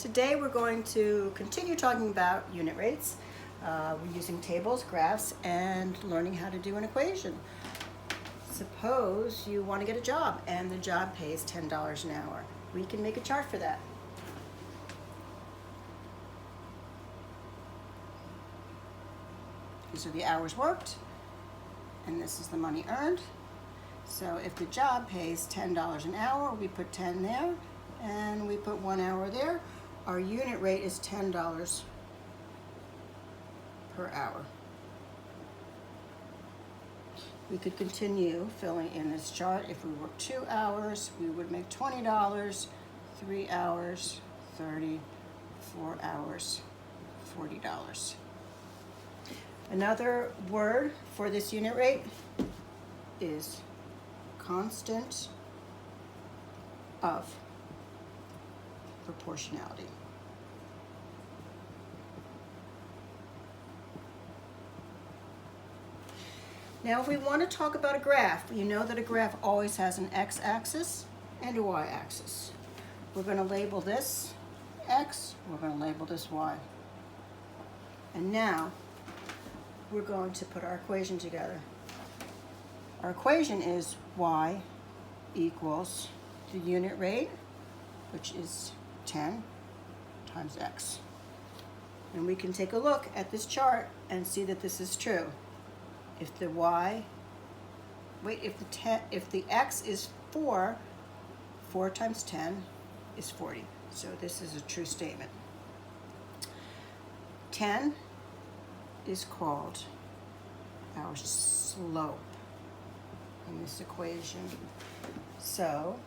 Today we're going to continue talking about unit rates. We're using tables, graphs, and learning how to do an equation. Suppose you want to get a job and the job pays $10 an hour. We can make a chart for that. These are the hours worked, and this is the money earned. So if the job pays $10 an hour, we put 10 there, and we put 1 hour there. Our unit rate is $10 per hour. We could continue filling in this chart. If we work 2 hours, we would make $20, 3 hours, 30, 4 hours, $40. Another word for this unit rate is constant of proportionality. Now, if we want to talk about a graph, you know that a graph always has an x-axis and a y-axis. We're going to label this x, we're going to label this y. And now, we're going to put our equation together. Our equation is y equals the unit rate, which is 10 times x. And we can take a look at this chart and see that this is true. If the if the x is 4, 4 times 10 is 40. So this is a true statement. 10 is called our slope in this equation. So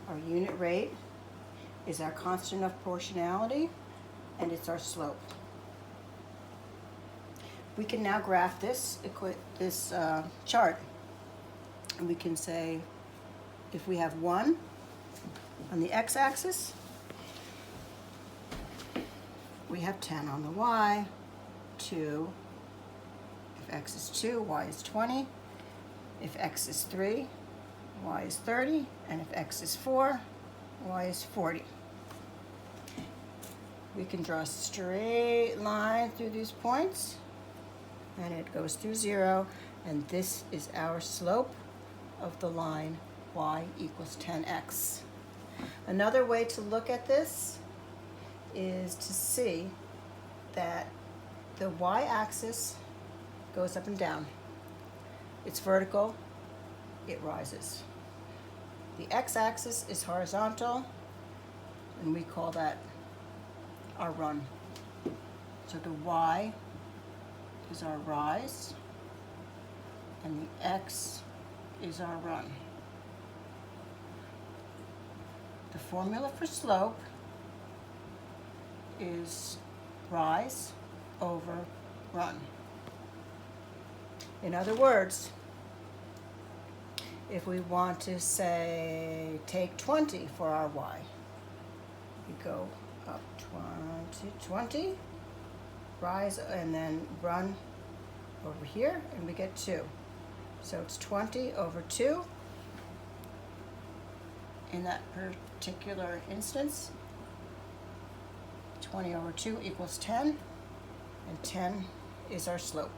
our unit rate is our constant of proportionality, and it's our slope. We can now graph this chart, and we can say if we have 1 on the x-axis, we have 10 on the y, 2, if x is 2, y is 20, if x is 3, y is 30, and if x is 4, y is 40. We can draw a straight line through these points, and it goes through 0, and this is our slope of the line y equals 10x. Another way to look at this is to see that the y-axis goes up and down. It's vertical, it rises. The x-axis is horizontal, and we call that our run. So the y is our rise, and the x is our run. The formula for slope is rise over run. In other words, if we want to say take 20 for our y, we go up 20, rise, and then run over here, and we get 2. So it's 20 over 2 in that particular instance. 20 over 2 equals 10, and 10 is our slope.